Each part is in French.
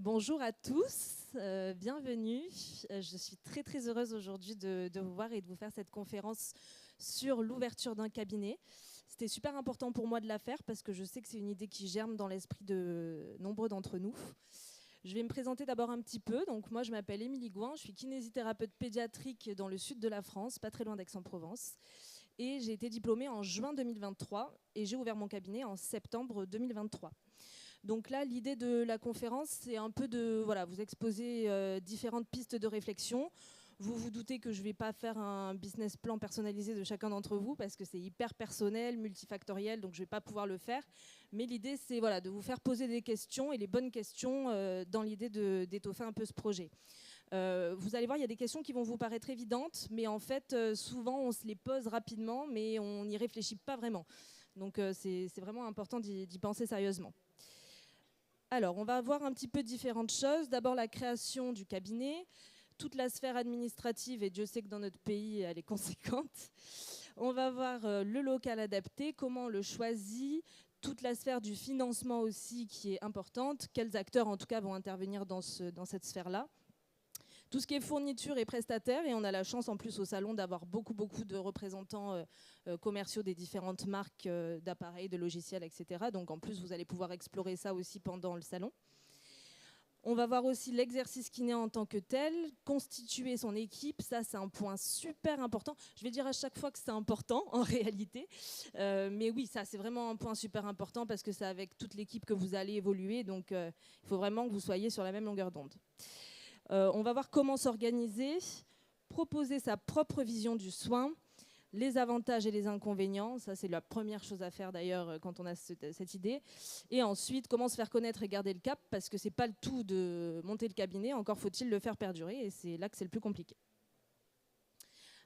Bonjour à tous, bienvenue. Je suis très heureuse aujourd'hui de vous voir et de vous faire cette conférence sur l'ouverture d'un cabinet. C'était super important pour moi de la faire parce que je sais que c'est une idée qui germe dans l'esprit de nombreux d'entre nous. Je vais me présenter d'abord un petit peu. Donc moi, je m'appelle Émilie Gouin, je suis kinésithérapeute pédiatrique dans le sud de la France, pas très loin d'Aix-en-Provence. Et j'ai été diplômée en juin 2023 et j'ai ouvert mon cabinet en septembre 2023. Donc là, l'idée de la conférence, c'est un peu de vous exposer différentes pistes de réflexion. Vous vous doutez que je ne vais pas faire un business plan personnalisé de chacun d'entre vous parce que c'est hyper personnel, multifactoriel, donc je ne vais pas pouvoir le faire. Mais l'idée, c'est de vous faire poser des questions et les bonnes questions dans l'idée d'étoffer un peu ce projet. Vous allez voir, il y a des questions qui vont vous paraître évidentes, mais en fait, souvent, on se les pose rapidement, mais on n'y réfléchit pas vraiment. Donc c'est vraiment important d'y penser sérieusement. Alors, on va voir un petit peu différentes choses. D'abord, la création du cabinet, toute la sphère administrative, et Dieu sait que dans notre pays, elle est conséquente. On va voir le local adapté, comment on le choisit, toute la sphère du financement aussi qui est importante, quels acteurs en tout cas vont intervenir dans cette sphère-là. Tout ce qui est fourniture et prestataire, et on a la chance en plus au salon d'avoir beaucoup de représentants commerciaux des différentes marques d'appareils, de logiciels, etc. Donc en plus, vous allez pouvoir explorer ça aussi pendant le salon. On va voir aussi l'exercice kiné en tant que tel, constituer son équipe, ça c'est un point super important. Je vais dire à chaque fois que c'est important en réalité, mais oui, ça c'est vraiment un point super important parce que c'est avec toute l'équipe que vous allez évoluer, donc il faut vraiment que vous soyez sur la même longueur d'onde. On va voir comment s'organiser, proposer sa propre vision du soin, les avantages et les inconvénients, ça c'est la première chose à faire d'ailleurs quand on a cette idée. Et ensuite, comment se faire connaître et garder le cap, parce que c'est pas le tout de monter le cabinet, encore faut-il le faire perdurer, et c'est là que c'est le plus compliqué.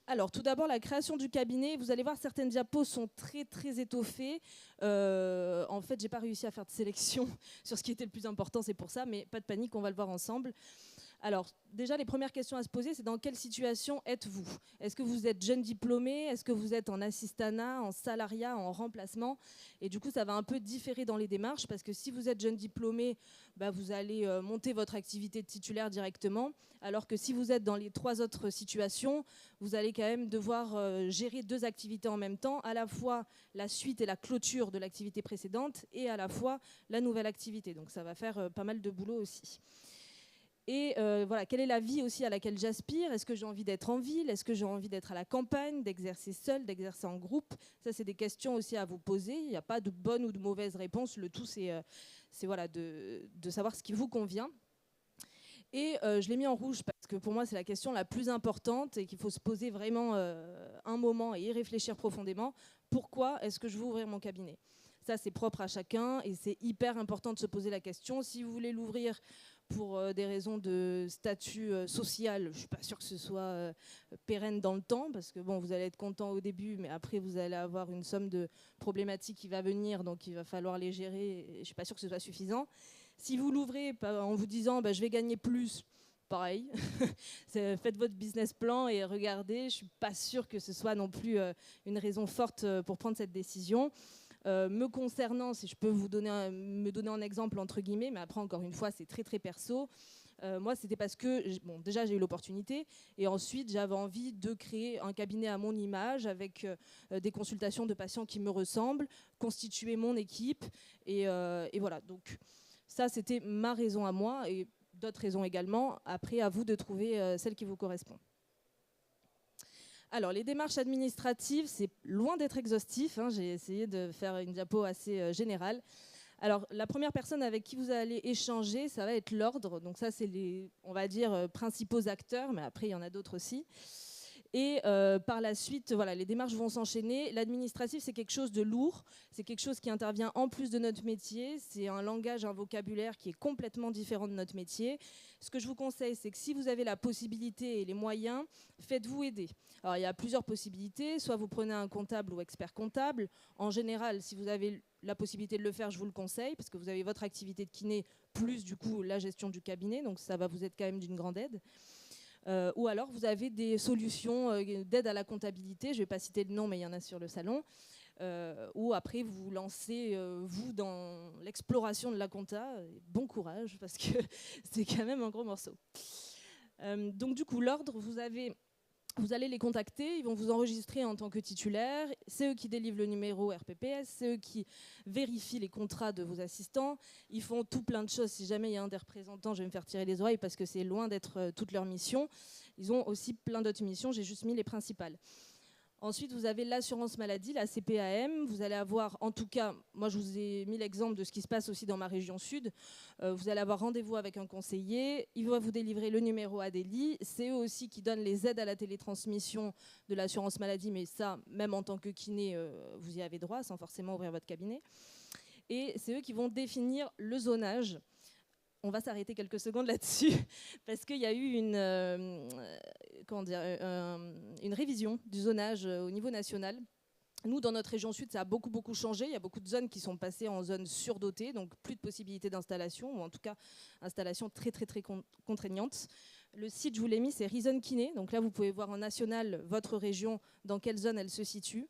Alors, tout d'abord, la création du cabinet. Vous allez voir, certaines diapos sont très étoffées. En fait, j'ai pas réussi à faire de sélection sur ce qui était le plus important, c'est pour ça, mais pas de panique, on va le voir ensemble. Alors, déjà, les premières questions à se poser, c'est dans quelle situation êtes-vous? Est-ce que vous êtes jeune diplômé? Est-ce que vous êtes en assistanat, en salariat, en remplacement? Et du coup, ça va un peu différer dans les démarches, parce que si vous êtes jeune diplômé, vous allez monter votre activité de titulaire directement, alors que si vous êtes dans les trois autres situations, vous allez quand même devoir gérer deux activités en même temps, à la fois la suite et la clôture de l'activité précédente, et à la fois la nouvelle activité. Donc ça va faire pas mal de boulot aussi. Et quelle est la vie aussi à laquelle j'aspire? Est-ce que j'ai envie d'être en ville? Est-ce que j'ai envie d'être à la campagne, d'exercer seul, d'exercer en groupe? Ça, c'est des questions aussi à vous poser. Il n'y a pas de bonne ou de mauvaise réponse. Le tout, c'est de savoir ce qui vous convient. Et je l'ai mis en rouge parce que pour moi, c'est la question la plus importante et qu'il faut se poser vraiment un moment et y réfléchir profondément. Pourquoi est-ce que je veux ouvrir mon cabinet? Ça, c'est propre à chacun et c'est hyper important de se poser la question. Si vous voulez l'ouvrir pour des raisons de statut social, je ne suis pas sûre que ce soit pérenne dans le temps, parce que bon, vous allez être content au début, mais après vous allez avoir une somme de problématiques qui va venir, donc il va falloir les gérer, et je ne suis pas sûre que ce soit suffisant. Si vous l'ouvrez en vous disant je vais gagner plus, pareil, faites votre business plan et regardez, je ne suis pas sûre que ce soit non plus une raison forte pour prendre cette décision. Me concernant, si je peux me donner un exemple entre guillemets, mais après encore une fois c'est très perso, moi c'était parce que déjà j'ai eu l'opportunité et ensuite j'avais envie de créer un cabinet à mon image avec des consultations de patients qui me ressemblent, constituer mon équipe et voilà, donc ça c'était ma raison à moi et d'autres raisons également, après à vous de trouver celle qui vous correspond. Alors, les démarches administratives, c'est loin d'être exhaustif. J'ai essayé de faire une diapo assez générale. Alors, la première personne avec qui vous allez échanger, ça va être l'ordre. Donc ça, c'est les, on va dire, principaux acteurs, mais après, il y en a d'autres aussi. Et par la suite, les démarches vont s'enchaîner. L'administratif, c'est quelque chose de lourd. C'est quelque chose qui intervient en plus de notre métier. C'est un langage, un vocabulaire qui est complètement différent de notre métier. Ce que je vous conseille, c'est que si vous avez la possibilité et les moyens, faites-vous aider. Alors, il y a plusieurs possibilités. Soit vous prenez un comptable ou expert comptable. En général, si vous avez la possibilité de le faire, je vous le conseille, parce que vous avez votre activité de kiné, plus du coup la gestion du cabinet. Donc ça va vous être quand même d'une grande aide. Ou alors vous avez des solutions d'aide à la comptabilité, je ne vais pas citer le nom mais il y en a sur le salon, ou après vous vous lancez, vous, dans l'exploration de la compta. Bon courage, parce que c'est quand même un gros morceau. Donc du coup, l'ordre, vous allez les contacter, ils vont vous enregistrer en tant que titulaire, c'est eux qui délivrent le numéro RPPS, c'est eux qui vérifient les contrats de vos assistants, ils font tout plein de choses. Si jamais il y a un des représentants, je vais me faire tirer les oreilles parce que c'est loin d'être toute leur mission. Ils ont aussi plein d'autres missions, j'ai juste mis les principales. Ensuite, vous avez l'assurance maladie, la CPAM. Vous allez avoir, en tout cas, moi je vous ai mis l'exemple de ce qui se passe aussi dans ma région sud. Vous allez avoir rendez-vous avec un conseiller. Il va vous délivrer le numéro ADELI. C'est eux aussi qui donnent les aides à la télétransmission de l'assurance maladie. Mais ça, même en tant que kiné, vous y avez droit sans forcément ouvrir votre cabinet. Et c'est eux qui vont définir le zonage. On va s'arrêter quelques secondes là-dessus parce qu'il y a eu une révision du zonage au niveau national. Nous, dans notre région sud, ça a beaucoup changé. Il y a beaucoup de zones qui sont passées en zones surdotées, donc plus de possibilités d'installation, ou en tout cas, installation très contraignante. Le site, je vous l'ai mis, c'est Reason Kiné. Donc là, vous pouvez voir en national votre région, dans quelle zone elle se situe.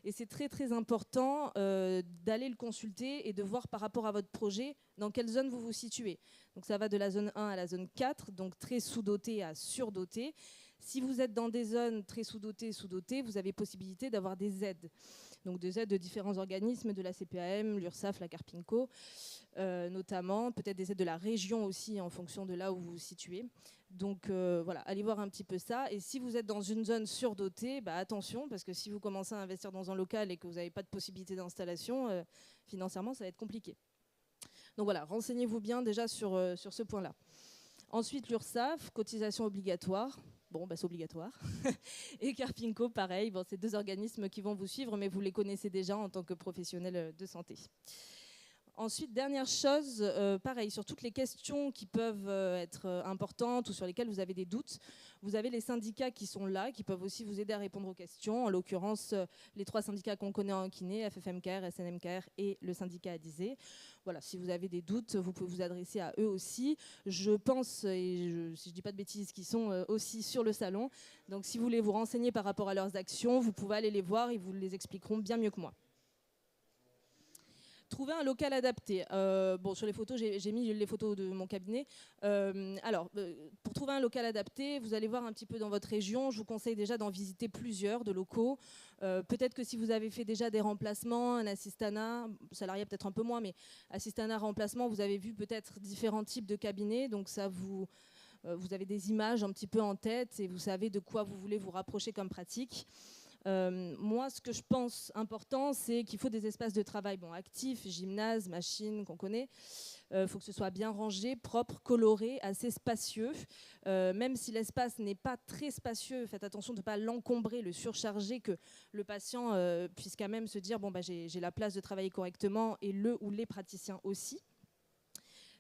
Et c'est très important d'aller le consulter et de voir par rapport à votre projet dans quelle zone vous vous situez. Donc ça va de la zone 1 à la zone 4, donc très sous-dotée à surdotée. Si vous êtes dans des zones très sous-dotées, vous avez possibilité d'avoir des aides. Donc des aides de différents organismes, de la CPAM, l'URSSAF, la Carpinco, notamment, peut-être des aides de la région aussi en fonction de là où vous vous situez. Donc voilà, allez voir un petit peu ça. Et si vous êtes dans une zone surdotée, attention, parce que si vous commencez à investir dans un local et que vous n'avez pas de possibilité d'installation, financièrement, ça va être compliqué. Donc voilà, renseignez-vous bien déjà sur ce point-là. Ensuite, l'URSSAF, cotisation obligatoire. Bon, c'est obligatoire. Et Carpinco, pareil. Bon, c'est deux organismes qui vont vous suivre, mais vous les connaissez déjà en tant que professionnel de santé. Ensuite, dernière chose, pareil, sur toutes les questions qui peuvent être importantes ou sur lesquelles vous avez des doutes, vous avez les syndicats qui sont là, qui peuvent aussi vous aider à répondre aux questions. En l'occurrence, les 3 syndicats qu'on connaît en kiné, FFMKR, SNMKR et le syndicat ADISE. Voilà, si vous avez des doutes, vous pouvez vous adresser à eux aussi. Je pense, et si je ne dis pas de bêtises, qu'ils sont aussi sur le salon. Donc si vous voulez vous renseigner par rapport à leurs actions, vous pouvez aller les voir, ils vous les expliqueront bien mieux que moi. Trouver un local adapté. Bon, sur les photos, j'ai mis les photos de mon cabinet. Pour trouver un local adapté, vous allez voir un petit peu dans votre région. Je vous conseille déjà d'en visiter plusieurs de locaux. Peut-être que si vous avez fait déjà des remplacements, un assistanat, salarié peut-être un peu moins, mais assistanat, remplacement, vous avez vu peut-être différents types de cabinets. Donc ça vous avez des images un petit peu en tête et vous savez de quoi vous voulez vous rapprocher comme pratique. Moi, ce que je pense important, c'est qu'il faut des espaces de travail actifs, gymnase, machine, qu'on connaît. Faut que ce soit bien rangé, propre, coloré, assez spacieux. Même si l'espace n'est pas très spacieux, faites attention de ne pas l'encombrer, le surcharger, que le patient puisse quand même se dire j'ai la place de travailler correctement et le ou les praticiens aussi.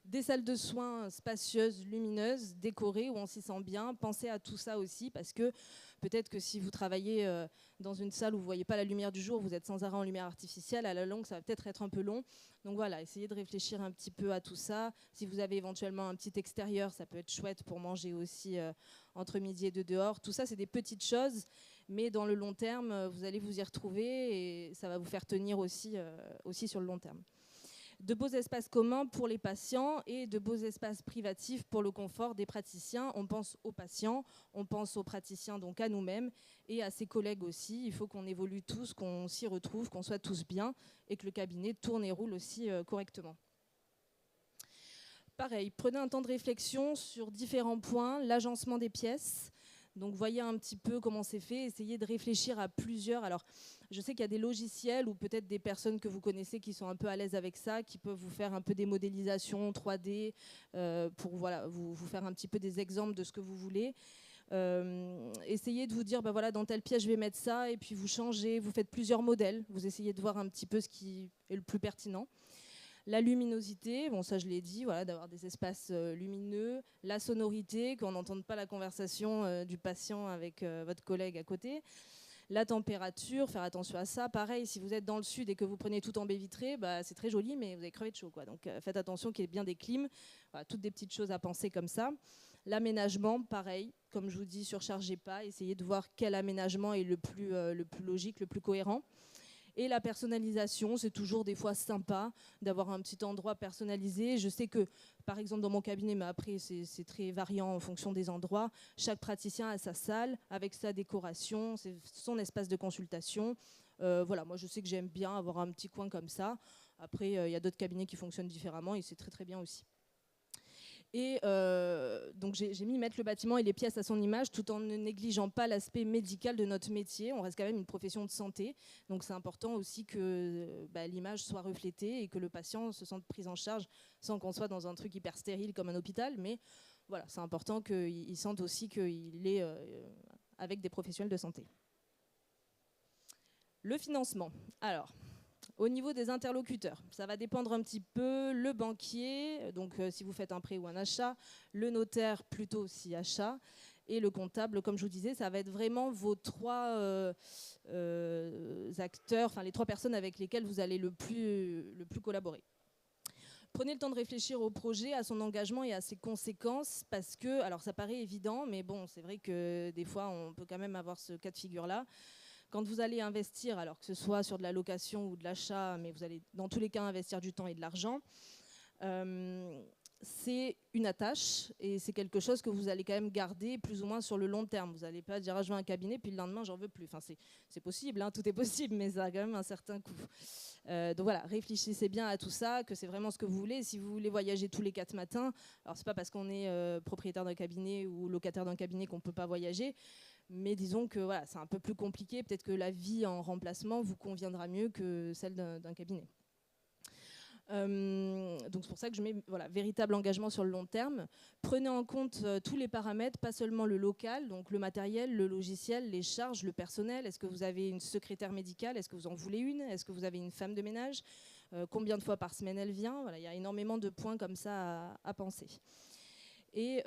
Des salles de soins spacieuses, lumineuses, décorées, où on s'y sent bien. Pensez à tout ça aussi, parce que peut-être que si vous travaillez dans une salle où vous ne voyez pas la lumière du jour, vous êtes sans arrêt en lumière artificielle, à la longue, ça va peut-être être un peu long. Donc voilà, essayez de réfléchir un petit peu à tout ça. Si vous avez éventuellement un petit extérieur, ça peut être chouette pour manger aussi entre midi et 2 dehors. Tout ça, c'est des petites choses, mais dans le long terme, vous allez vous y retrouver et ça va vous faire tenir aussi sur le long terme. De beaux espaces communs pour les patients et de beaux espaces privatifs pour le confort des praticiens. On pense aux patients, on pense aux praticiens, donc à nous-mêmes et à ses collègues aussi. Il faut qu'on évolue tous, qu'on s'y retrouve, qu'on soit tous bien et que le cabinet tourne et roule aussi correctement. Pareil, prenez un temps de réflexion sur différents points, l'agencement des pièces. Donc voyez un petit peu comment c'est fait, essayez de réfléchir à plusieurs. Alors je sais qu'il y a des logiciels ou peut-être des personnes que vous connaissez qui sont un peu à l'aise avec ça, qui peuvent vous faire un peu des modélisations 3D pour vous faire un petit peu des exemples de ce que vous voulez. Essayez de vous dire dans telle pièce je vais mettre ça et puis vous changez, vous faites plusieurs modèles, vous essayez de voir un petit peu ce qui est le plus pertinent. La luminosité, ça je l'ai dit, d'avoir des espaces lumineux. La sonorité, qu'on n'entende pas la conversation du patient avec votre collègue à côté. La température, faire attention à ça. Pareil, si vous êtes dans le sud et que vous prenez tout en baie vitrée, c'est très joli, mais vous allez crever de chaud, quoi. Donc faites attention qu'il y ait bien des clims. Toutes des petites choses à penser comme ça. L'aménagement, pareil, comme je vous dis, surchargez pas. Essayez de voir quel aménagement est le plus logique, le plus cohérent. Et la personnalisation, c'est toujours des fois sympa d'avoir un petit endroit personnalisé. Je sais que, par exemple, dans mon cabinet, mais après c'est très variant en fonction des endroits, chaque praticien a sa salle avec sa décoration, son espace de consultation. Voilà, moi je sais que j'aime bien avoir un petit coin comme ça. Après, il y a d'autres cabinets qui fonctionnent différemment et c'est très très bien aussi. Et donc j'ai mis mettre le bâtiment et les pièces à son image tout en ne négligeant pas l'aspect médical de notre métier. On reste quand même une profession de santé, donc c'est important aussi que l'image soit reflétée et que le patient se sente pris en charge sans qu'on soit dans un truc hyper stérile comme un hôpital. Mais voilà, c'est important qu'il sente aussi qu'il est avec des professionnels de santé. Le financement. Alors, au niveau des interlocuteurs, ça va dépendre un petit peu. Le banquier, donc si vous faites un prêt ou un achat, le notaire plutôt si achat, et le comptable, comme je vous disais, ça va être vraiment vos trois acteurs, enfin les trois personnes avec lesquelles vous allez le plus collaborer. Prenez le temps de réfléchir au projet, à son engagement et à ses conséquences, parce que, alors ça paraît évident, mais bon, c'est vrai que des fois on peut quand même avoir ce cas de figure-là. Quand vous allez investir, alors que ce soit sur de la location ou de l'achat, mais vous allez dans tous les cas investir du temps et de l'argent, c'est une attache et c'est quelque chose que vous allez quand même garder plus ou moins sur le long terme. Vous n'allez pas dire ah, je veux un cabinet puis le lendemain j'en veux plus. Enfin, c'est possible, hein, tout est possible, mais ça a quand même un certain coût. Donc voilà, réfléchissez bien à tout ça, que c'est vraiment ce que vous voulez. Si vous voulez voyager tous les 4 matins, alors c'est pas parce qu'on est propriétaire d'un cabinet ou locataire d'un cabinet qu'on ne peut pas voyager. Mais disons que voilà, c'est un peu plus compliqué. Peut-être que la vie en remplacement vous conviendra mieux que celle d'un cabinet. Donc c'est pour ça que je mets véritable engagement sur le long terme. Prenez en compte tous les paramètres, pas seulement le local, donc le matériel, le logiciel, les charges, le personnel. Est-ce que vous avez une secrétaire médicale? Est-ce que vous en voulez une? Est-ce que vous avez une femme de ménage? Combien de fois par semaine elle vient? Voilà, il y a énormément de points comme ça à penser. Et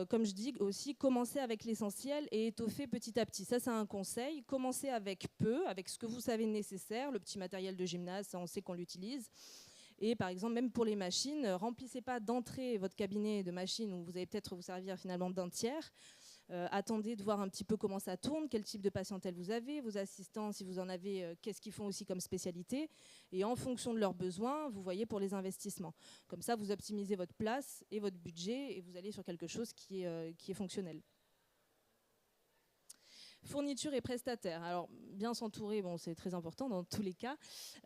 comme je dis aussi, commencez avec l'essentiel et étoffez petit à petit. Ça, c'est un conseil. Commencez avec peu, avec ce que vous savez nécessaire. Le petit matériel de gymnase, ça, on sait qu'on l'utilise. Et par exemple, même pour les machines, remplissez pas d'entrée votre cabinet de machines où vous allez peut-être vous servir finalement d'un tiers. Attendez de voir un petit peu comment ça tourne, quel type de patientèle vous avez, vos assistants, si vous en avez, qu'est-ce qu'ils font aussi comme spécialité. Et en fonction de leurs besoins, vous voyez pour les investissements. Comme ça, vous optimisez votre place et votre budget et vous allez sur quelque chose qui est fonctionnel. Fourniture et prestataires. Alors, bien s'entourer, bon, c'est très important dans tous les cas.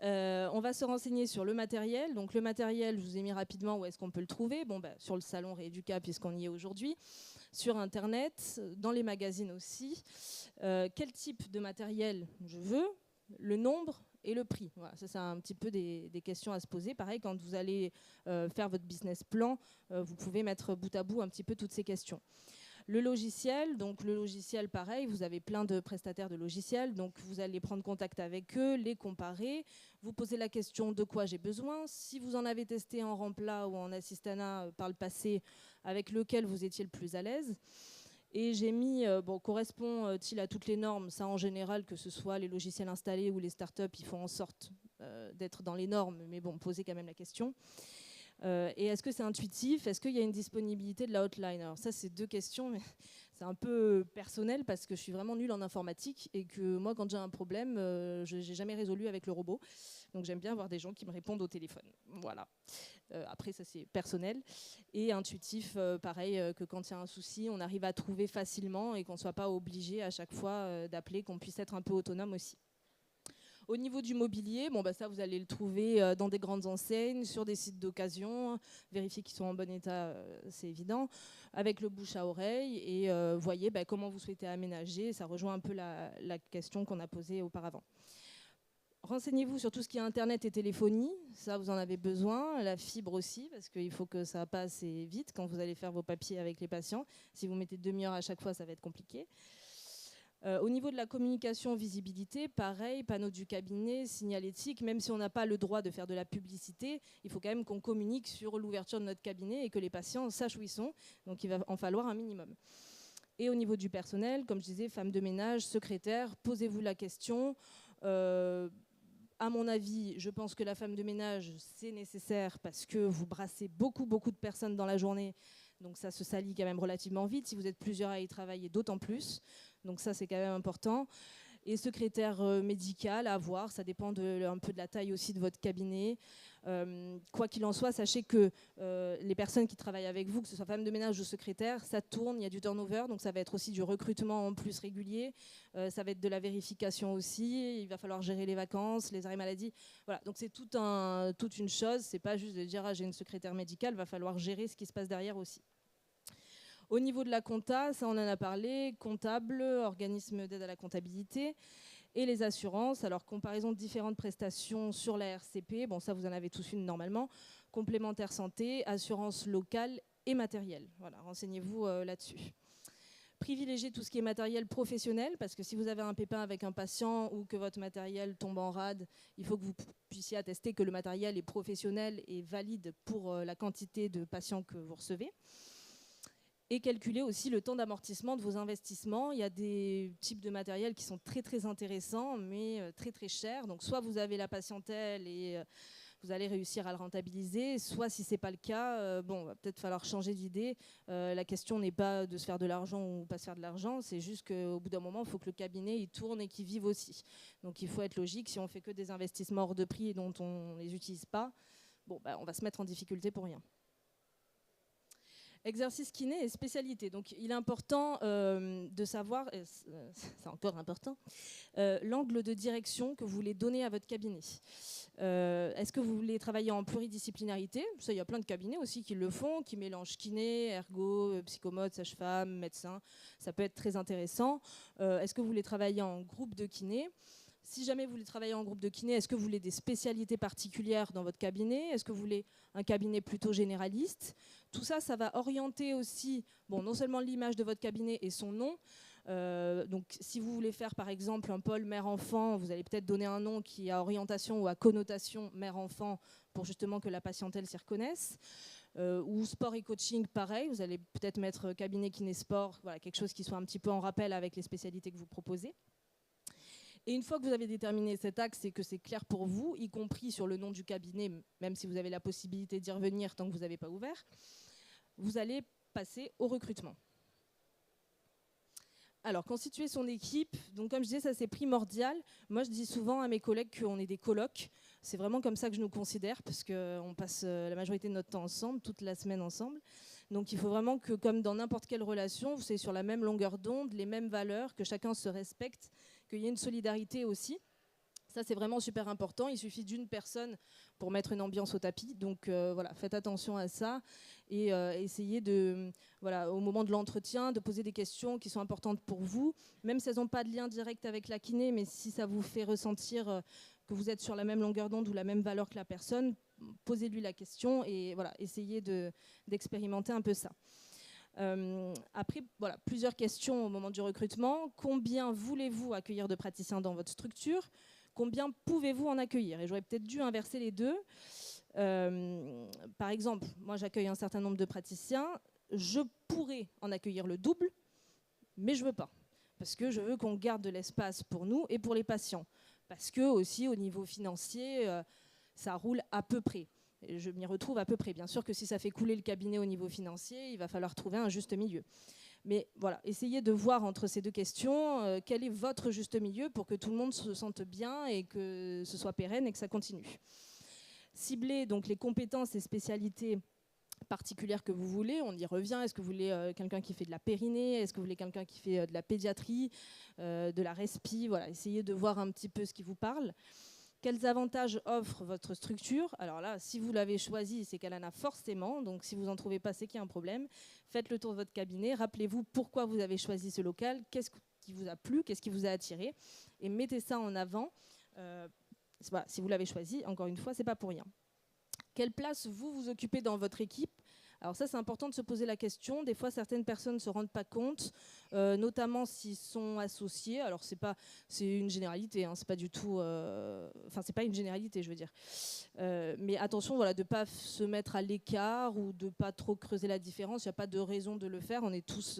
On va se renseigner sur le matériel. Donc, le matériel, je vous ai mis rapidement où est-ce qu'on peut le trouver. Bon, sur le salon Rééduca, puisqu'on y est aujourd'hui. Sur Internet, dans les magazines aussi. Quel type de matériel je veux, le nombre et le prix. Voilà, ça, c'est un petit peu des questions à se poser. Pareil, quand vous allez faire votre business plan, vous pouvez mettre bout à bout un petit peu toutes ces questions. Le logiciel, donc le logiciel pareil, vous avez plein de prestataires de logiciels, donc vous allez prendre contact avec eux, les comparer, vous posez la question de quoi j'ai besoin, si vous en avez testé en Rempla ou en Assistana par le passé, avec lequel vous étiez le plus à l'aise. Et j'ai mis, correspond-il à toutes les normes? Ça en général, que ce soit les logiciels installés ou les startups, ils font en sorte d'être dans les normes, mais bon, posez quand même la question. Et est-ce que c'est intuitif? Est-ce qu'il y a une disponibilité de la hotline? Alors ça, c'est deux questions, mais c'est un peu personnel parce que je suis vraiment nulle en informatique et que moi, quand j'ai un problème, je n'ai jamais résolu avec le robot. Donc j'aime bien avoir des gens qui me répondent au téléphone. Voilà. Après, ça, c'est personnel. Et intuitif, pareil, que quand il y a un souci, on arrive à trouver facilement et qu'on ne soit pas obligé à chaque fois d'appeler, qu'on puisse être un peu autonome aussi. Au niveau du mobilier, ça vous allez le trouver dans des grandes enseignes, sur des sites d'occasion, vérifier qu'ils sont en bon état, c'est évident, avec le bouche à oreille et voyez comment vous souhaitez aménager. Ça rejoint un peu la question qu'on a posée auparavant. Renseignez-vous sur tout ce qui est Internet et téléphonie, ça vous en avez besoin, la fibre aussi, parce qu'il faut que ça passe vite quand vous allez faire vos papiers avec les patients. Si vous mettez demi-heure à chaque fois, ça va être compliqué. Au niveau de la communication, visibilité, pareil, panneau du cabinet, signalétique, même si on n'a pas le droit de faire de la publicité, il faut quand même qu'on communique sur l'ouverture de notre cabinet et que les patients sachent où ils sont, donc il va en falloir un minimum. Et au niveau du personnel, comme je disais, femme de ménage, secrétaire, posez-vous la question. À mon avis, je pense que la femme de ménage, c'est nécessaire parce que vous brassez beaucoup de personnes dans la journée, donc ça se salit quand même relativement vite. Si vous êtes plusieurs à y travailler, d'autant plus. Donc ça, c'est quand même important. Et secrétaire médical à voir, ça dépend un peu de la taille aussi de votre cabinet. Quoi qu'il en soit, sachez que les personnes qui travaillent avec vous, que ce soit femme de ménage ou secrétaire, ça tourne, il y a du turnover, donc ça va être aussi du recrutement en plus régulier, ça va être de la vérification aussi, il va falloir gérer les vacances, les arrêts maladie. Voilà, donc c'est toute une chose, c'est pas juste de dire ah, j'ai une secrétaire médicale, il va falloir gérer ce qui se passe derrière aussi. Au niveau de la compta, ça on en a parlé, comptable, organisme d'aide à la comptabilité. Et les assurances, alors comparaison de différentes prestations sur la RCP, bon ça vous en avez tous une normalement, complémentaire santé, assurance locale et matériel. Voilà, renseignez-vous là-dessus. Privilégiez tout ce qui est matériel professionnel, parce que si vous avez un pépin avec un patient ou que votre matériel tombe en rade, il faut que vous puissiez attester que le matériel est professionnel et valide pour la quantité de patients que vous recevez. Et calculer aussi le temps d'amortissement de vos investissements. Il y a des types de matériel qui sont très très intéressants, mais très très chers. Donc soit vous avez la patientèle et vous allez réussir à le rentabiliser, soit si ce n'est pas le cas, bon, va peut-être falloir changer d'idée. La question n'est pas de se faire de l'argent ou pas se faire de l'argent, c'est juste qu'au bout d'un moment, il faut que le cabinet il tourne et qu'il vive aussi. Donc il faut être logique, si on ne fait que des investissements hors de prix et dont on ne les utilise pas, bon, bah, on va se mettre en difficulté pour rien. Exercice kiné et spécialité. Donc, il est important de savoir, c'est encore important, l'angle de direction que vous voulez donner à votre cabinet. Est-ce que vous voulez travailler en pluridisciplinarité? Ça, il y a plein de cabinets aussi qui le font, qui mélangent kiné, ergo, psychomote, sage-femme, médecin. Ça peut être très intéressant. Est-ce que vous voulez travailler en groupe de kiné? Si jamais vous voulez travailler en groupe de kiné, est-ce que vous voulez des spécialités particulières dans votre cabinet? Est-ce que vous voulez un cabinet plutôt généraliste? Tout ça, ça va orienter aussi, bon, non seulement l'image de votre cabinet et son nom. Donc, si vous voulez faire, par exemple, un pôle mère-enfant, vous allez peut-être donner un nom qui a orientation ou à connotation mère-enfant pour justement que la patientèle s'y reconnaisse. Ou sport et coaching, pareil, vous allez peut-être mettre cabinet kiné-sport, voilà, quelque chose qui soit un petit peu en rappel avec les spécialités que vous proposez. Et une fois que vous avez déterminé cet axe et que c'est clair pour vous, y compris sur le nom du cabinet, même si vous avez la possibilité d'y revenir tant que vous n'avez pas ouvert, vous allez passer au recrutement. Alors, constituer son équipe, donc comme je disais, ça c'est primordial. Moi, je dis souvent à mes collègues qu'on est des colocs. C'est vraiment comme ça que je nous considère, parce qu'on passe la majorité de notre temps ensemble, toute la semaine ensemble. Donc, il faut vraiment que, comme dans n'importe quelle relation, vous soyez sur la même longueur d'onde, les mêmes valeurs, que chacun se respecte, qu'il y ait une solidarité aussi. Ça, c'est vraiment super important. Il suffit d'une personne pour mettre une ambiance au tapis. Donc, voilà, faites attention à ça et essayez de, voilà, au moment de l'entretien, de poser des questions qui sont importantes pour vous, même si elles n'ont pas de lien direct avec la kiné, mais si ça vous fait ressentir que vous êtes sur la même longueur d'onde ou la même valeur que la personne, posez-lui la question et voilà, essayez d'expérimenter un peu ça. Après, voilà, plusieurs questions au moment du recrutement. Combien voulez-vous accueillir de praticiens dans votre structure? Combien pouvez-vous en accueillir? Et j'aurais peut-être dû inverser les deux. Par exemple, moi j'accueille un certain nombre de praticiens. Je pourrais en accueillir le double, mais je ne veux pas. Parce que je veux qu'on garde de l'espace pour nous et pour les patients. Parce que aussi au niveau financier, ça roule à peu près. Et je m'y retrouve à peu près. Bien sûr que si ça fait couler le cabinet au niveau financier, il va falloir trouver un juste milieu. Mais voilà, essayez de voir entre ces deux questions quel est votre juste milieu pour que tout le monde se sente bien et que ce soit pérenne et que ça continue. Ciblez donc les compétences et spécialités particulières que vous voulez, on y revient. Est-ce que vous voulez quelqu'un qui fait de la périnée? Est-ce que vous voulez quelqu'un qui fait de la pédiatrie, de la respi? Voilà, essayez de voir un petit peu ce qui vous parle. Quels avantages offre votre structure? Alors là, si vous l'avez choisi, c'est qu'elle en a forcément. Donc si vous n'en trouvez pas, c'est qu'il y a un problème. Faites le tour de votre cabinet. Rappelez-vous pourquoi vous avez choisi ce local. Qu'est-ce qui vous a plu? Qu'est-ce qui vous a attiré? Et mettez ça en avant. Voilà, si vous l'avez choisi, encore une fois, ce n'est pas pour rien. Quelle place vous occupez dans votre équipe? Alors ça, c'est important de se poser la question. Des fois, certaines personnes ne se rendent pas compte, notamment s'ils sont associés. Alors, c'est une généralité, hein, c'est pas du tout... Enfin, c'est pas une généralité, je veux dire. Mais attention, voilà, de ne pas se mettre à l'écart ou de ne pas trop creuser la différence. Il n'y a pas de raison de le faire. On est tous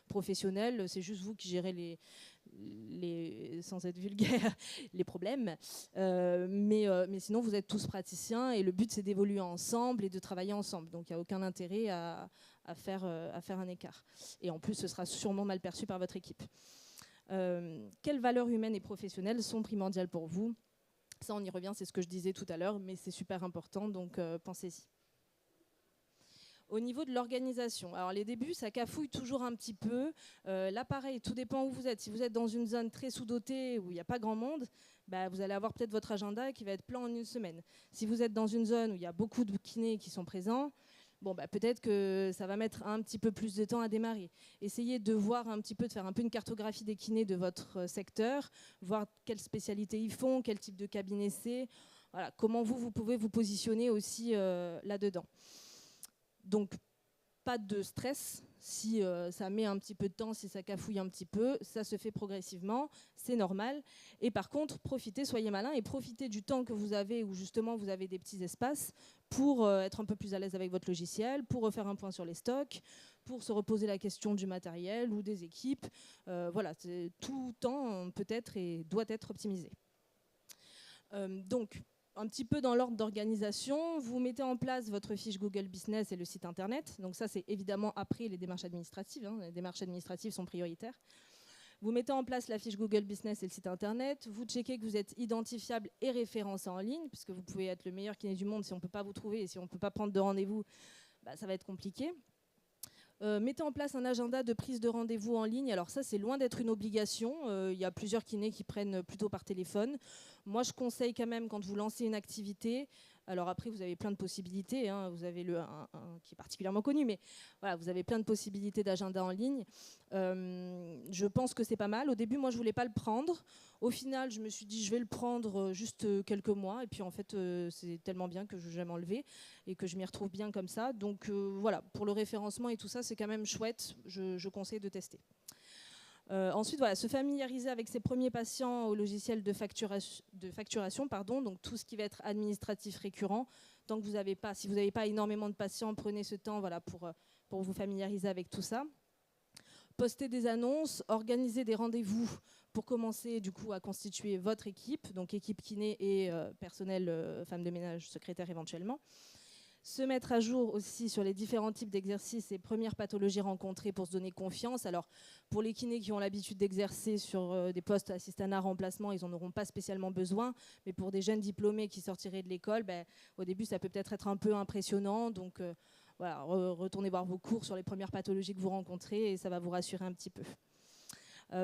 professionnels. C'est juste vous qui gérez sans être vulgaire, les problèmes. Mais sinon, vous êtes tous praticiens et le but, c'est d'évoluer ensemble et de travailler ensemble. Donc, il n'y a aucun intérêt à faire un écart. Et en plus, ce sera sûrement mal perçu par votre équipe. Quelles valeurs humaines et professionnelles sont primordiales pour vous? Ça, on y revient, c'est ce que je disais tout à l'heure, mais c'est super important, donc pensez-y. Au niveau de l'organisation, alors les débuts, ça cafouille toujours un petit peu. Là, pareil, tout dépend où vous êtes. Si vous êtes dans une zone très sous-dotée où il n'y a pas grand monde, bah, vous allez avoir peut-être votre agenda qui va être plein en une semaine. Si vous êtes dans une zone où il y a beaucoup de kinés qui sont présents, bon, bah, peut-être que ça va mettre un petit peu plus de temps à démarrer. Essayez de voir un petit peu, de faire un peu une cartographie des kinés de votre secteur, voir quelles spécialités ils font, quel type de cabinet c'est, voilà, comment vous pouvez vous positionner aussi là-dedans. Donc, pas de stress si ça met un petit peu de temps, si ça cafouille un petit peu, ça se fait progressivement, c'est normal. Et par contre, profitez, soyez malin et profitez du temps que vous avez où justement vous avez des petits espaces pour être un peu plus à l'aise avec votre logiciel, pour refaire un point sur les stocks, pour se reposer la question du matériel ou des équipes. Voilà, tout temps peut être et doit être optimisé. Donc, un petit peu dans l'ordre d'organisation, vous mettez en place votre fiche Google Business et le site internet. Donc ça, c'est évidemment après les démarches administratives. Les démarches administratives sont prioritaires. Vous mettez en place la fiche Google Business et le site internet. Vous checkez que vous êtes identifiable et référencé en ligne, puisque vous pouvez être le meilleur kiné du monde. Si on ne peut pas vous trouver et si on ne peut pas prendre de rendez-vous, bah, ça va être compliqué. Mettez en place un agenda de prise de rendez-vous en ligne. Alors ça, c'est loin d'être une obligation. Il y a plusieurs kinés qui prennent plutôt par téléphone. Moi, je conseille quand même, quand vous lancez une activité, alors après, vous avez plein de possibilités. Vous avez un qui est particulièrement connu, mais voilà, vous avez plein de possibilités d'agenda en ligne. Je pense que c'est pas mal. Au début, moi, je voulais pas le prendre. Au final, je me suis dit, je vais le prendre juste quelques mois. Et puis, en fait, c'est tellement bien que je vais jamais enlever et que je m'y retrouve bien comme ça. Donc, voilà, pour le référencement et tout ça, c'est quand même chouette. Je conseille de tester. Ensuite, voilà, se familiariser avec ses premiers patients au logiciel de facturation, donc tout ce qui va être administratif récurrent. Tant que vous n'avez pas, si vous n'avez pas énormément de patients, prenez ce temps voilà, pour vous familiariser avec tout ça. Poster des annonces, organiser des rendez-vous pour commencer du coup à constituer votre équipe, donc équipe kiné et personnel, femme de ménage, secrétaire éventuellement. Se mettre à jour aussi sur les différents types d'exercices et premières pathologies rencontrées pour se donner confiance. Alors, pour les kinés qui ont l'habitude d'exercer sur des postes assistanat remplacement, ils n'en auront pas spécialement besoin. Mais pour des jeunes diplômés qui sortiraient de l'école, au début, ça peut peut-être être un peu impressionnant. Donc, voilà, retournez voir vos cours sur les premières pathologies que vous rencontrez et ça va vous rassurer un petit peu.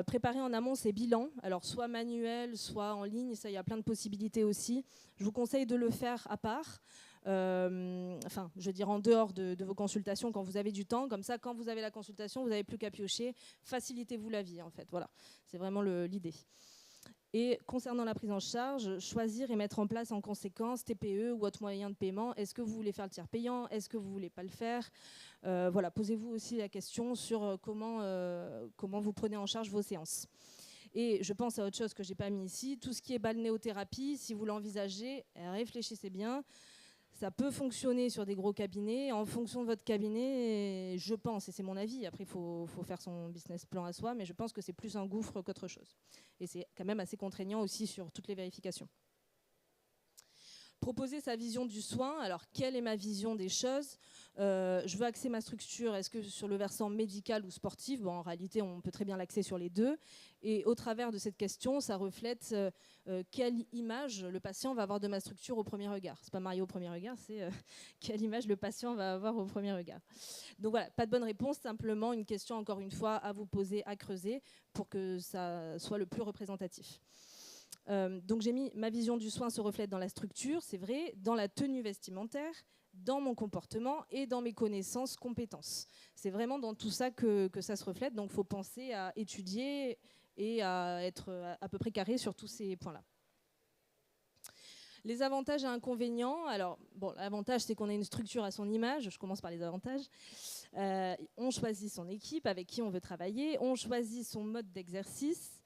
Préparer en amont ces bilans, alors soit manuel, soit en ligne, ça, il y a plein de possibilités aussi. Je vous conseille de le faire à part. Enfin, je veux dire en dehors de vos consultations quand vous avez du temps, comme ça quand vous avez la consultation vous n'avez plus qu'à piocher, facilitez-vous la vie en fait, voilà, c'est vraiment l'idée. Et concernant la prise en charge, choisir et mettre en place en conséquence TPE ou autre moyen de paiement. Est-ce que vous voulez faire le tiers payant? Est-ce que vous ne voulez pas le faire? Voilà, posez-vous aussi la question sur comment vous prenez en charge vos séances. Et je pense à autre chose que je n'ai pas mis ici, tout ce qui est balnéothérapie, si vous l'envisagez, réfléchissez bien. Ça peut fonctionner sur des gros cabinets. En fonction de votre cabinet, je pense, et c'est mon avis, après il faut faire son business plan à soi, mais je pense que c'est plus un gouffre qu'autre chose. Et c'est quand même assez contraignant aussi sur toutes les vérifications. Proposer sa vision du soin. Alors, quelle est ma vision des choses? Je veux axer ma structure, est-ce que sur le versant médical ou sportif? Bon, en réalité, on peut très bien l'axer sur les deux. Et au travers de cette question, ça reflète quelle image le patient va avoir de ma structure au premier regard. C'est pas Mario au premier regard, c'est quelle image le patient va avoir au premier regard. Donc voilà, pas de bonne réponse, simplement une question, encore une fois, à vous poser, à creuser, pour que ça soit le plus représentatif. Donc j'ai mis ma vision du soin se reflète dans la structure, c'est vrai, dans la tenue vestimentaire, dans mon comportement et dans mes connaissances, compétences. C'est vraiment dans tout ça que ça se reflète, donc il faut penser à étudier et à être à peu près carré sur tous ces points-là. Les avantages et inconvénients. Alors, bon, l'avantage, c'est qu'on a une structure à son image. Je commence par les avantages. On choisit son équipe avec qui on veut travailler. On choisit son mode d'exercice.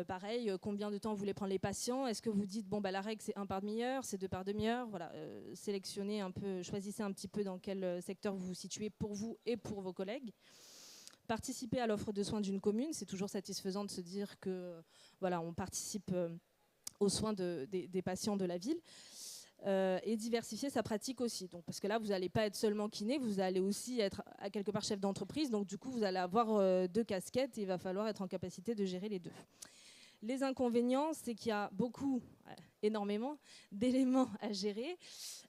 Pareil, combien de temps vous voulez prendre les patients? Est-ce que vous dites, bon, la règle, c'est 1 par demi-heure, c'est 2 par demi-heure? Voilà, sélectionnez un peu, choisissez un petit peu dans quel secteur vous vous situez pour vous et pour vos collègues. Participer à l'offre de soins d'une commune, c'est toujours satisfaisant de se dire que, voilà, on participe aux soins des patients de la ville. et diversifier sa pratique aussi. Donc, parce que là, vous n'allez pas être seulement kiné, vous allez aussi être à quelque part chef d'entreprise. Donc du coup, vous allez avoir 2 casquettes et il va falloir être en capacité de gérer les 2. Les inconvénients, c'est qu'il y a énormément d'éléments à gérer.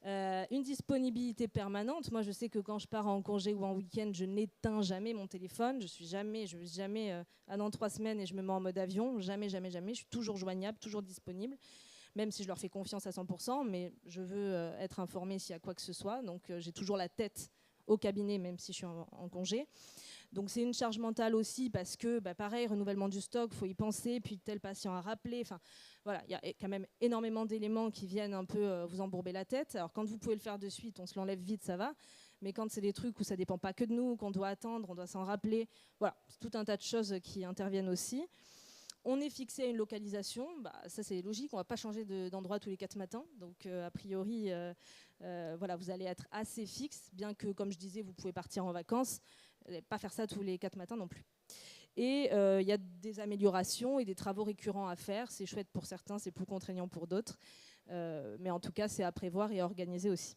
Une disponibilité permanente. Moi, je sais que quand je pars en congé ou en week-end, je n'éteins jamais mon téléphone. Je vais jamais dans 3 semaines et je me mets en mode avion. Jamais, jamais, jamais. Je suis toujours joignable, toujours disponible, même si je leur fais confiance à 100%. Mais je veux être informée s'il y a quoi que ce soit. Donc, j'ai toujours la tête au cabinet, même si je suis en congé. Donc c'est une charge mentale aussi parce que, pareil, renouvellement du stock, il faut y penser, puis tel patient à rappeler. Enfin, voilà, il y a quand même énormément d'éléments qui viennent un peu vous embourber la tête. Alors quand vous pouvez le faire de suite, on se l'enlève vite, ça va. Mais quand c'est des trucs où ça ne dépend pas que de nous, qu'on doit attendre, on doit s'en rappeler, voilà, c'est tout un tas de choses qui interviennent aussi. On est fixé à une localisation, ça c'est logique, on ne va pas changer d'endroit tous les 4 matins. Donc a priori, voilà, vous allez être assez fixe, bien que, comme je disais, vous pouvez partir en vacances. Pas faire ça tous les 4 matins non plus. Et il y a des améliorations et des travaux récurrents à faire. C'est chouette pour certains, c'est plus contraignant pour d'autres. Mais en tout cas, c'est à prévoir et à organiser aussi.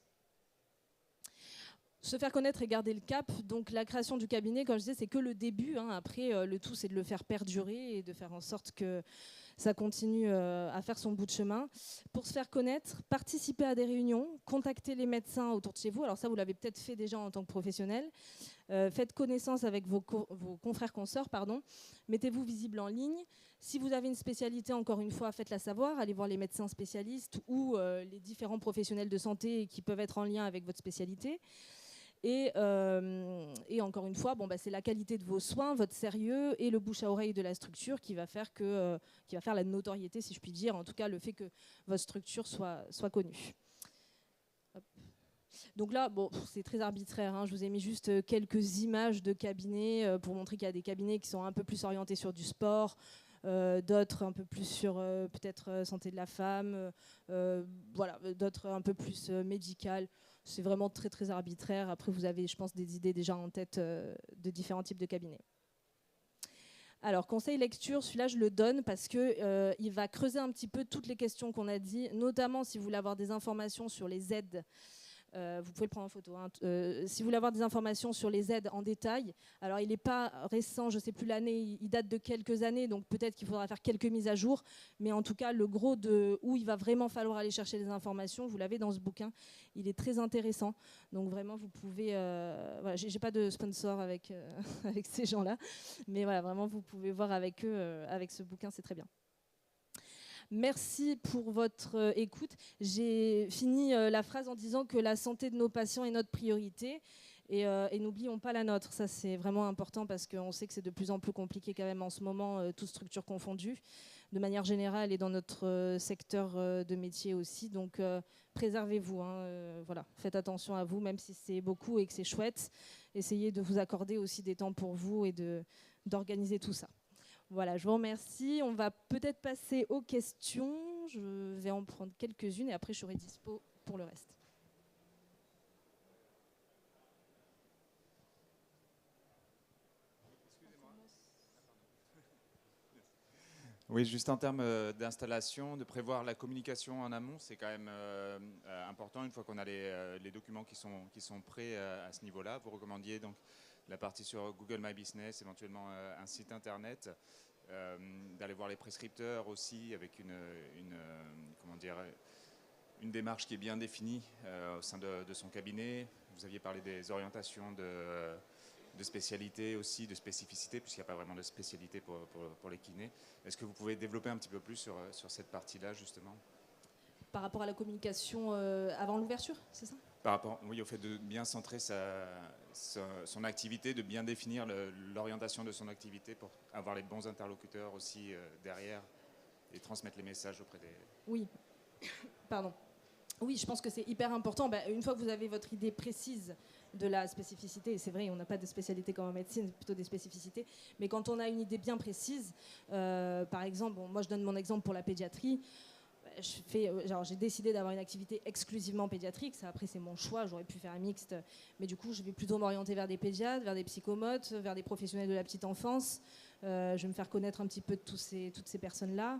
Se faire connaître et garder le cap. Donc la création du cabinet, comme je disais, c'est que le début. Après, le tout, c'est de le faire perdurer et de faire en sorte que ça continue à faire son bout de chemin. Pour se faire connaître, participer à des réunions, contacter les médecins autour de chez vous. Alors ça, vous l'avez peut-être fait déjà en tant que professionnel. Faites connaissance avec vos confrères consoeurs, mettez-vous visible en ligne. Si vous avez une spécialité, encore une fois, faites-la savoir, allez voir les médecins spécialistes ou les différents professionnels de santé qui peuvent être en lien avec votre spécialité. Et encore une fois, c'est la qualité de vos soins, votre sérieux et le bouche à oreille de la structure qui va faire la notoriété, si je puis dire, en tout cas le fait que votre structure soit connue. Donc là, c'est très arbitraire. Je vous ai mis juste quelques images de cabinets pour montrer qu'il y a des cabinets qui sont un peu plus orientés sur du sport, d'autres un peu plus sur peut-être santé de la femme, voilà, d'autres un peu plus médicales. C'est vraiment très très arbitraire. Après, vous avez, je pense, des idées déjà en tête de différents types de cabinets. Alors, conseil lecture, celui-là, je le donne parce qu'il va creuser un petit peu toutes les questions qu'on a dit, notamment si vous voulez avoir des informations sur les aides. Vous pouvez le prendre en photo. Si vous voulez avoir des informations sur les aides en détail, alors il n'est pas récent, je ne sais plus l'année, il date de quelques années, donc peut-être qu'il faudra faire quelques mises à jour, mais en tout cas, le gros de où il va vraiment falloir aller chercher des informations, vous l'avez dans ce bouquin, il est très intéressant. Donc vraiment, vous pouvez... voilà, j'ai pas de sponsor avec, avec ces gens-là, mais voilà, vraiment, vous pouvez voir avec eux, avec ce bouquin, c'est très bien. Merci pour votre écoute. J'ai fini la phrase en disant que la santé de nos patients est notre priorité et n'oublions pas la nôtre. Ça, c'est vraiment important parce qu'on sait que c'est de plus en plus compliqué quand même en ce moment, toutes structures confondues, de manière générale et dans notre secteur de métier aussi. Donc, préservez-vous. Voilà. Faites attention à vous, même si c'est beaucoup et que c'est chouette. Essayez de vous accorder aussi des temps pour vous et d'organiser tout ça. Voilà, je vous remercie. On va peut-être passer aux questions. Je vais en prendre quelques-unes et après je serai dispo pour le reste. Oui, juste en termes d'installation, de prévoir la communication en amont, c'est quand même important. Une fois qu'on a les documents qui sont prêts à ce niveau-là, vous recommandiez donc la partie sur Google My Business, éventuellement un site internet, d'aller voir les prescripteurs aussi avec une démarche qui est bien définie au sein de son cabinet. Vous aviez parlé des orientations de spécialité aussi, de spécificité, puisqu'il n'y a pas vraiment de spécialité pour les kinés. Est-ce que vous pouvez développer un petit peu plus sur cette partie-là, justement ? Par rapport à la communication avant l'ouverture, c'est ça ? Par rapport, oui, au fait de bien centrer son activité, de bien définir l'orientation de son activité pour avoir les bons interlocuteurs aussi derrière et transmettre les messages auprès des... Oui, pardon. Oui, je pense que c'est hyper important. Une fois que vous avez votre idée précise de la spécificité, et c'est vrai, on n'a pas de spécialité comme en médecine, plutôt des spécificités, mais quand on a une idée bien précise, par exemple, moi je donne mon exemple pour la pédiatrie, j'ai décidé d'avoir une activité exclusivement pédiatrique, ça après c'est mon choix, j'aurais pu faire un mixte, mais du coup je vais plutôt m'orienter vers des pédiatres, vers des psychomotes, vers des professionnels de la petite enfance, je vais me faire connaître un petit peu de toutes ces personnes-là.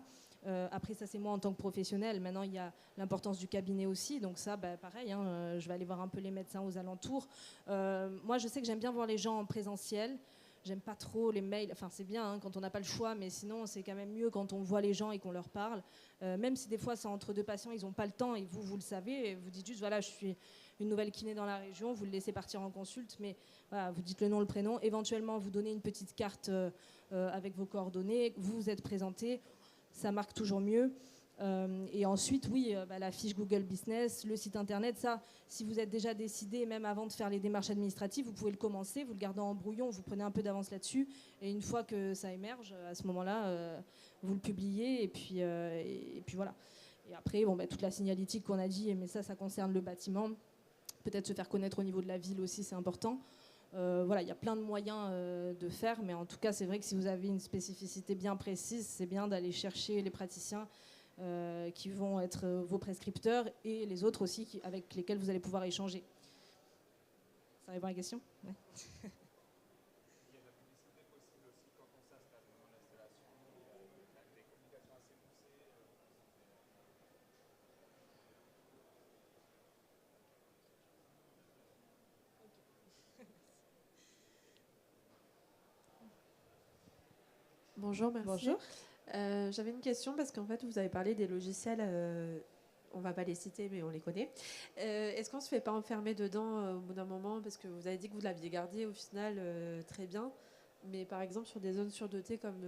Après, ça, c'est moi en tant que professionnel. Maintenant, il y a l'importance du cabinet aussi. Donc ça, pareil, hein, je vais aller voir un peu les médecins aux alentours. Moi, je sais que j'aime bien voir les gens en présentiel. J'aime pas trop les mails. Enfin, c'est bien hein, quand on n'a pas le choix, mais sinon, c'est quand même mieux quand on voit les gens et qu'on leur parle. Même si des fois, c'est entre deux patients, ils n'ont pas le temps et vous le savez. Et vous dites juste, voilà, je suis une nouvelle kiné dans la région. Vous le laissez partir en consulte, mais voilà, vous dites le nom, le prénom. Éventuellement, vous donnez une petite carte avec vos coordonnées. Vous vous êtes présenté. Ça marque toujours mieux. Et ensuite, oui, la fiche Google Business, le site internet, ça, si vous êtes déjà décidé, même avant de faire les démarches administratives, vous pouvez le commencer, vous le gardez en brouillon, vous prenez un peu d'avance là-dessus, et une fois que ça émerge, à ce moment-là, vous le publiez, et puis voilà. Et après, toute la signalétique qu'on a dit, mais ça concerne le bâtiment, peut-être se faire connaître au niveau de la ville aussi, c'est important. Voilà, il y a plein de moyens de faire, mais en tout cas, c'est vrai que si vous avez une spécificité bien précise, c'est bien d'aller chercher les praticiens qui vont être vos prescripteurs et les autres aussi avec lesquels vous allez pouvoir échanger. Ça répond à la question ? Ouais. Il y a de la publicité possible aussi quand on s'installe au moment de l'installation. Il y a des communications assez poussées. Bonjour, merci. Bonjour. J'avais une question parce qu'en fait, vous avez parlé des logiciels, on ne va pas les citer, mais on les connaît. Est-ce qu'on ne se fait pas enfermer dedans au bout d'un moment? Parce que vous avez dit que vous l'aviez gardé au final très bien. Mais par exemple, sur des zones surdotées comme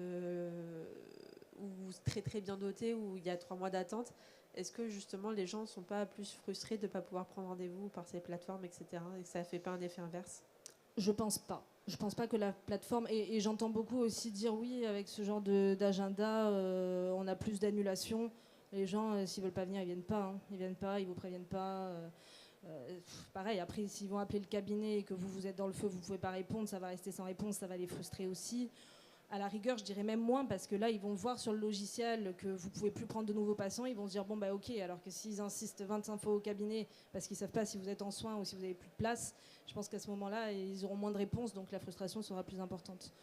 ou très très bien dotées, où il y a 3 mois d'attente, est-ce que justement les gens ne sont pas plus frustrés de ne pas pouvoir prendre rendez-vous par ces plateformes, etc. et que ça ne fait pas un effet inverse? Je pense pas. Je pense pas que la plateforme, et j'entends beaucoup aussi dire oui, avec ce genre d'agenda, on a plus d'annulations. Les gens, s'ils veulent pas venir, ils viennent pas. Hein. Ils viennent pas, ils vous préviennent pas. Pareil, après, s'ils vont appeler le cabinet et que vous êtes dans le feu, vous pouvez pas répondre, ça va rester sans réponse, ça va les frustrer aussi. À la rigueur, je dirais même moins, parce que là, ils vont voir sur le logiciel que vous pouvez plus prendre de nouveaux patients, ils vont se dire, bon, ok, alors que s'ils insistent 25 fois au cabinet, parce qu'ils savent pas si vous êtes en soins ou si vous avez plus de place, je pense qu'à ce moment-là, ils auront moins de réponses, donc la frustration sera plus importante.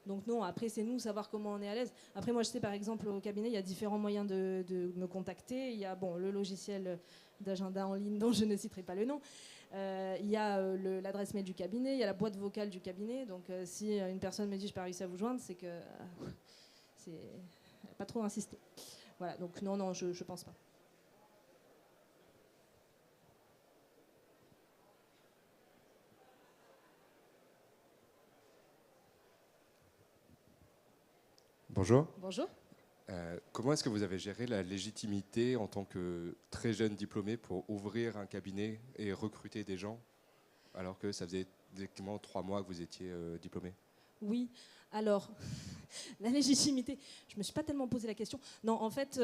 Donc non, après, c'est nous, savoir comment on est à l'aise. Après, moi, je sais, par exemple, au cabinet, il y a différents moyens de me contacter. Il y a le logiciel d'agenda en ligne dont je ne citerai pas le nom. Il y a l'adresse mail du cabinet, il y a la boîte vocale du cabinet. Donc si une personne me dit je n'ai pas réussi à vous joindre, c'est que pas trop insister. Voilà, donc non, je pense pas. Bonjour. Bonjour. Comment est-ce que vous avez géré la légitimité en tant que très jeune diplômé pour ouvrir un cabinet et recruter des gens alors que ça faisait exactement 3 mois que vous étiez diplômé? Oui, alors, la légitimité, je ne me suis pas tellement posé la question. Non, en fait,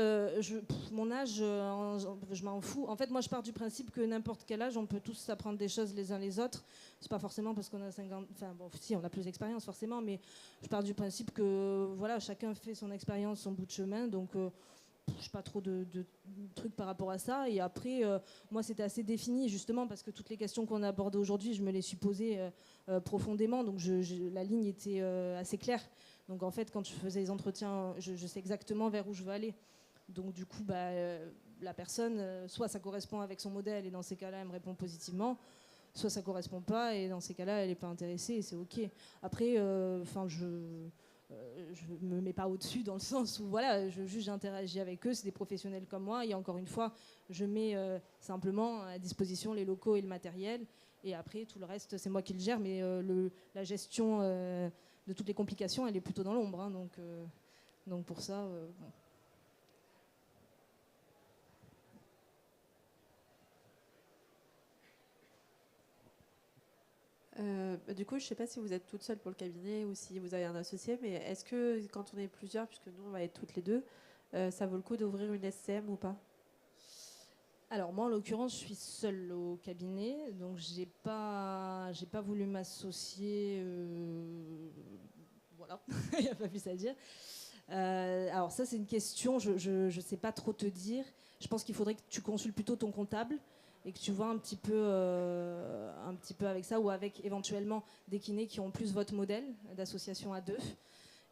mon âge, je m'en fous. En fait, moi, je pars du principe que n'importe quel âge, on peut tous apprendre des choses les uns les autres. C'est pas forcément parce qu'on a 50... Enfin, si, on a plus d'expérience, forcément, mais je pars du principe que, voilà, chacun fait son expérience, son bout de chemin, donc... je n'ai pas trop de trucs par rapport à ça. Et après, moi, c'était assez défini, justement, parce que toutes les questions qu'on a abordées aujourd'hui, je me les suis posées profondément. Donc, la ligne était assez claire. Donc, en fait, quand je faisais les entretiens, je sais exactement vers où je veux aller. Donc, du coup, la personne, soit ça correspond avec son modèle, et dans ces cas-là, elle me répond positivement, soit ça ne correspond pas, et dans ces cas-là, elle n'est pas intéressée, et c'est OK. Après, je ne me mets pas au-dessus dans le sens où voilà, j'interagis avec eux, c'est des professionnels comme moi, et encore une fois, je mets simplement à disposition les locaux et le matériel, et après tout le reste c'est moi qui le gère, mais la gestion de toutes les complications elle est plutôt dans l'ombre, hein, donc pour ça, bon. Du coup, je ne sais pas si vous êtes toute seule pour le cabinet ou si vous avez un associé, mais est-ce que quand on est plusieurs, puisque nous on va être toutes les deux, ça vaut le coup d'ouvrir une SCM ou pas? Alors moi en l'occurrence je suis seule au cabinet, donc j'ai pas voulu m'associer, voilà, il n'y a pas plus à dire. Alors ça c'est une question, je sais pas trop te dire. Je pense qu'il faudrait que tu consultes plutôt ton comptable et que tu vois un petit peu avec ça, ou avec éventuellement des kinés qui ont plus votre modèle d'association à deux.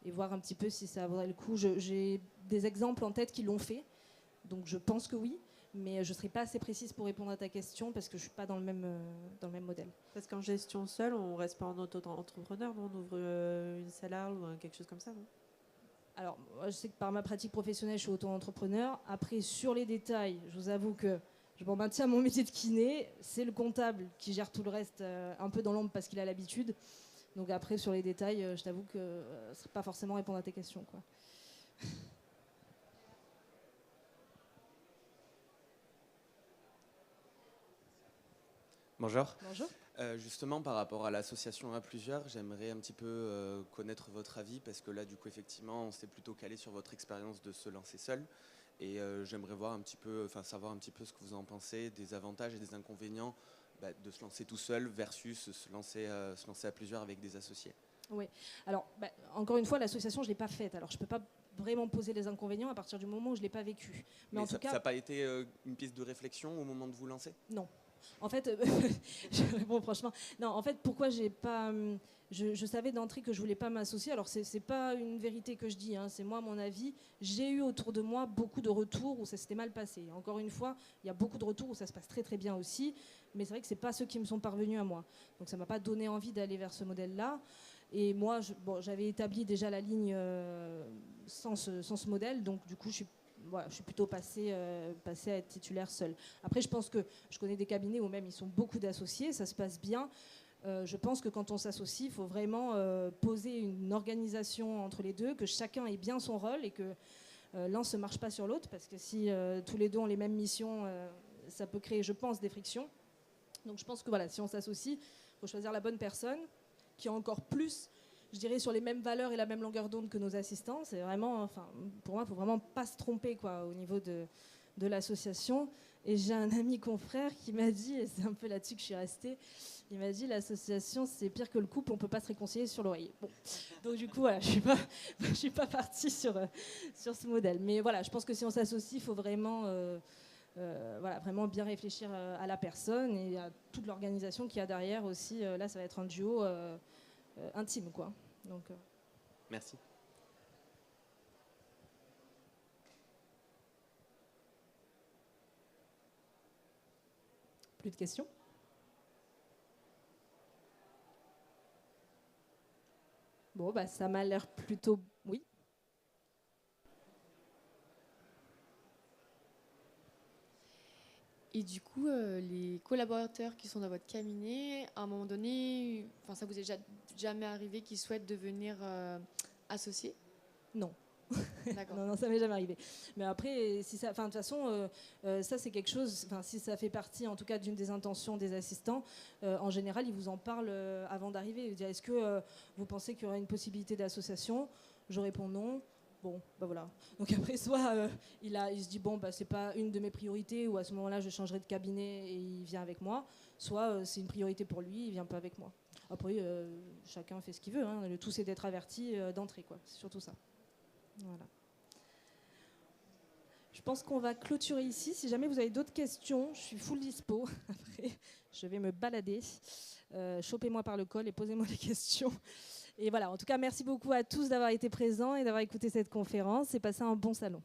et voir un petit peu si ça vaudrait le coup. J'ai des exemples en tête qui l'ont fait, donc je pense que oui, mais je ne serai pas assez précise pour répondre à ta question parce que je ne suis pas dans le même modèle. Parce qu'en gestion seule, on ne reste pas en auto-entrepreneur, non? On ouvre une salariale ou quelque chose comme ça, non? Alors, moi, je sais que par ma pratique professionnelle, je suis auto-entrepreneur. Après, sur les détails, je vous avoue que je m'en maintiens à mon métier de kiné. C'est le comptable qui gère tout le reste un peu dans l'ombre parce qu'il a l'habitude. Donc après, sur les détails, je t'avoue que ce ne serait pas forcément répondre à tes questions, quoi. Bonjour. Bonjour. Justement, par rapport à l'association à plusieurs, j'aimerais un petit peu connaître votre avis parce que là, du coup, effectivement, on s'est plutôt calé sur votre expérience de se lancer seul. Et j'aimerais voir un petit peu, savoir un petit peu ce que vous en pensez, des avantages et des inconvénients de se lancer tout seul versus se lancer à plusieurs avec des associés. Oui. Alors, encore une fois, l'association, je ne l'ai pas faite. Alors, je ne peux pas vraiment poser les inconvénients à partir du moment où je ne l'ai pas vécu. Mais en tout cas, ça n'a pas été une piste de réflexion au moment de vous lancer ? Non. En fait, je réponds franchement. Non, en fait, pourquoi j'ai pas. Je savais d'entrée que je voulais pas m'associer. Alors, c'est pas une vérité que je dis, hein, c'est moi mon avis. J'ai eu autour de moi beaucoup de retours où ça s'était mal passé. Encore une fois, il y a beaucoup de retours où ça se passe très très bien aussi. Mais c'est vrai que c'est pas ceux qui me sont parvenus à moi. Donc, ça m'a pas donné envie d'aller vers ce modèle-là. Et moi, j'avais établi déjà la ligne sans ce modèle. Donc, du coup, je suis plutôt passée à être titulaire seule. Après, je pense que je connais des cabinets où même ils sont beaucoup d'associés, ça se passe bien. Je pense que quand on s'associe, il faut vraiment poser une organisation entre les deux, que chacun ait bien son rôle et que l'un ne se marche pas sur l'autre, parce que si tous les deux ont les mêmes missions, ça peut créer, je pense, des frictions. Donc je pense que voilà, si on s'associe, il faut choisir la bonne personne, qui a encore plus, je dirais, sur les mêmes valeurs et la même longueur d'onde que nos assistants. C'est vraiment, pour moi, il ne faut vraiment pas se tromper quoi, au niveau de l'association. Et j'ai un ami confrère qui m'a dit, et c'est un peu là-dessus que je suis restée, il m'a dit l'association c'est pire que le couple, on ne peut pas se réconcilier sur l'oreiller. Bon. Donc du coup, voilà, je ne suis pas partie sur ce modèle. Mais voilà, je pense que si on s'associe, il faut vraiment, vraiment bien réfléchir à la personne et à toute l'organisation qu'il y a derrière aussi. Là, ça va être un duo intime, quoi. Donc, Merci. Plus de questions ? Bon, ça m'a l'air plutôt... Oui. Et du coup, les collaborateurs qui sont dans votre cabinet, à un moment donné, ça vous est jamais arrivé qu'ils souhaitent devenir associés ? Non. D'accord. Non, ça m'est jamais arrivé. Mais après, si ça, de toute façon, ça c'est quelque chose. Si ça fait partie, en tout cas, d'une des intentions des assistants, en général, ils vous en parlent avant d'arriver. Ils disent, est-ce que vous pensez qu'il y aura une possibilité d'association ? Je réponds non. Bon, voilà. Donc après, soit il se dit bon, c'est pas une de mes priorités, ou à ce moment-là, je changerai de cabinet et il vient avec moi. Soit c'est une priorité pour lui, il vient pas avec moi. Après, chacun fait ce qu'il veut. Hein. Le tout, c'est d'être averti d'entrée, quoi. C'est surtout ça. Voilà. Je pense qu'on va clôturer ici. Si jamais vous avez d'autres questions, je suis full dispo. Après, je vais me balader. Chopez-moi par le col et posez-moi des questions. Et voilà, en tout cas, merci beaucoup à tous d'avoir été présents et d'avoir écouté cette conférence et passez un bon salon.